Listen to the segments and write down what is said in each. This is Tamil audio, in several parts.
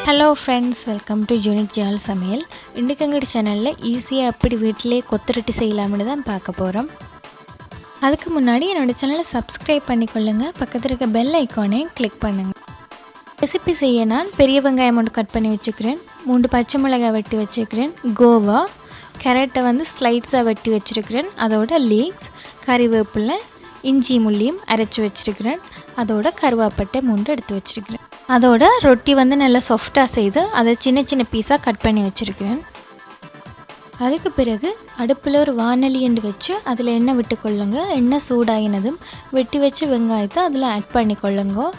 Hello friends, welcome to Unique Yarl samayal. இன்னைக்கு எங்க சேனல்ல ஈஸியா எப்படி வீட்லயே கொத்து ரொட்டி செய்யலாம்னு தான் பார்க்க போறோம். அதுக்கு முன்னாடி என்னோட சேனலை Subscribe பண்ணிக்கொள்ளுங்க. பக்கத்துல இருக்க பெல் ஐகானை கிளிக் பண்ணுங்க. ரெசிபி செய்ய நான் பெரிய வெங்காயம் ஒன்று கட் பண்ணி வச்சிருக்கேன். 3 பச்சை மிளகாய் வெட்டி வச்சிருக்கேன். கோவா, கேரட்டை வந்து ஸ்லைட்ஸா வெட்டி வச்சிருக்கேன். அதோட லீக்ஸ், கறிவேப்பிலை, இஞ்சி முள்ளியும் அரைச்சு வச்சிருக்கேன். அதோட கருவேப்பிலை 3 எடுத்து வச்சிருக்கேன். அதோட ரொட்டி வந்து நல்லா சாஃப்ட்டா செய்து அதை சின்ன சின்ன பீஸா கட் பண்ணி வச்சிருக்கேன். அதுக்கு பிறகு அடுப்புல ஒரு வாணலி வச்சு அதில் எண்ணெய் விட்டு கொள்ளுங்க. எண்ணெய் சூடாயினதும் வெட்டி வச்சு வெங்காயத்தை அதில் ஆட் பண்ணி கொள்ளுங்க.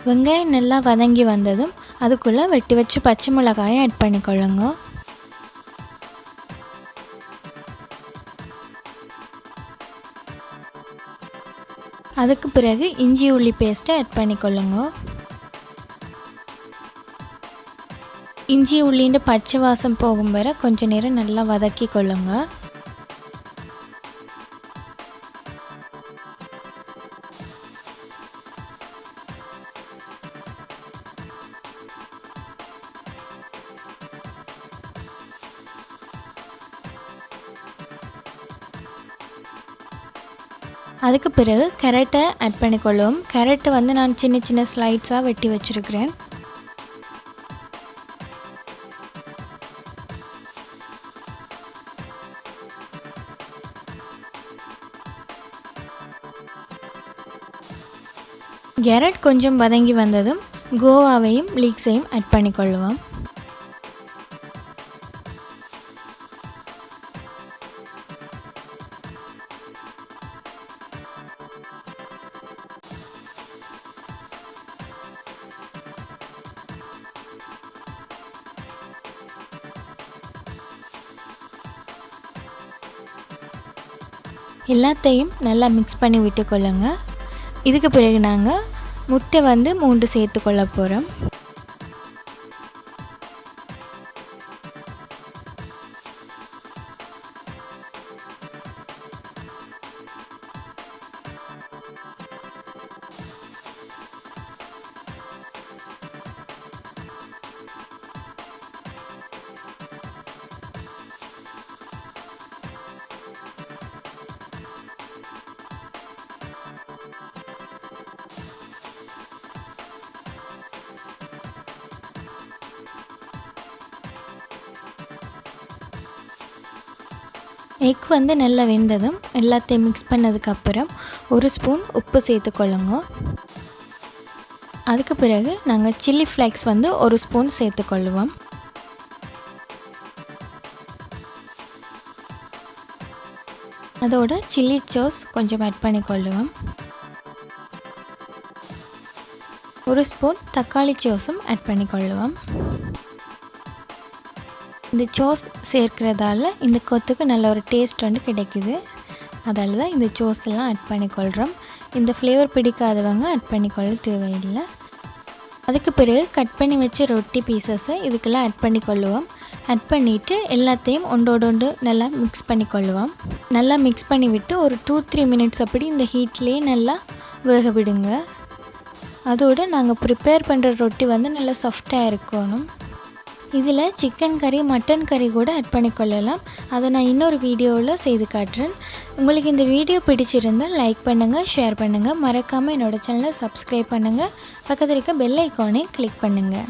வெங்காயம் நல்லா வதங்கி வந்ததும் அதுக்குள்ளே வெட்டி வச்சு பச்சை மிளகாயை ஆட் பண்ணிக்கொள்ளுங்க. அதுக்கு பிறகு இஞ்சி உள்ளி பேஸ்ட்டை ஆட் பண்ணிக்கொள்ளுங்க. இஞ்சி உள்ளின்ற பச்சை வாசம் போகும் வரை கொஞ்ச நேரம் நல்லா வதக்கி கொள்ளுங்க. அதுக்கு பிறகு கேரட்டை ஆட் பண்ணிக்கொள்ளுவோம். கேரட்டை வந்து நான் சின்ன சின்ன ஸ்லைட்ஸாக வெட்டி வச்சிருக்கிறேன். கேரட் கொஞ்சம் வதங்கி வந்ததும் கோவாவையும் லீக்ஸையும் ஆட் பண்ணிக்கொள்ளுவோம். எல்லாத்தையும் நல்லா மிக்ஸ் பண்ணி விட்டுக்கொள்ளுங்க. இதுக்கு பிறகு நாங்கள் முட்டை வந்து 3 சேர்த்துக்கொள்ள போகிறோம். எக் வந்து நல்லா வெந்ததும் எல்லாத்தையும் மிக்ஸ் பண்ணதுக்கப்புறம் 1 ஸ்பூன் உப்பு சேர்த்துக்கொள்ளுங்க. அதுக்கு பிறகு நாங்கள் சில்லி ஃப்ளேக்ஸ் வந்து 1 ஸ்பூன் சேர்த்துக்கொள்ளுவோம். அதோட சில்லி சாஸ் கொஞ்சம் ஆட் பண்ணிக்கொள்ளுவோம். 1 ஸ்பூன் தக்காளி சாஸும் ஆட் பண்ணிக்கொள்ளுவோம். இந்த சாஸ் சேர்க்கிறதால இந்த கொத்துக்கு நல்ல ஒரு டேஸ்ட் வந்து கிடைக்குது. அதால தான் இந்த சாஸ் எல்லாம் ஆட் பண்ணிக்கொள்கிறோம். இந்த ஃப்ளேவர் பிடிக்காதவங்க ஆட் பண்ணிக்கொள்ள தேவையில்லை. அதுக்கு பிறகு கட் பண்ணி வச்ச ரொட்டி பீசஸை இதுக்கெல்லாம் ஆட் பண்ணிக்கொள்ளுவோம். ஆட் பண்ணிவிட்டு எல்லாத்தையும் ஒன்றோடு நல்லா மிக்ஸ் பண்ணிக்கொள்ளுவோம். நல்லா மிக்ஸ் பண்ணிவிட்டு ஒரு 2-3 மினிட்ஸ் அப்படி இந்த ஹீட்லேயே நல்லா வேக விடுங்க. அதோடு நாங்கள் ப்ரிப்பேர் பண்ணுற ரொட்டி வந்து நல்லா சாஃப்டாக இருக்கணும். இதில் சிக்கன் கறி, மட்டன் கறி கூட ஆட் பண்ணிக்கொள்ளலாம். அதை நான் இன்னொரு வீடியோவில் செய்து காட்டுறேன். உங்களுக்கு இந்த வீடியோ பிடிச்சிருந்தால் லைக் பண்ணுங்கள், ஷேர் பண்ணுங்கள். மறக்காமல் என்னோடய சேனலை Subscribe பண்ணுங்கள். பக்கத்தில் இருக்க பெல் ஐக்கானை கிளிக் பண்ணுங்கள்.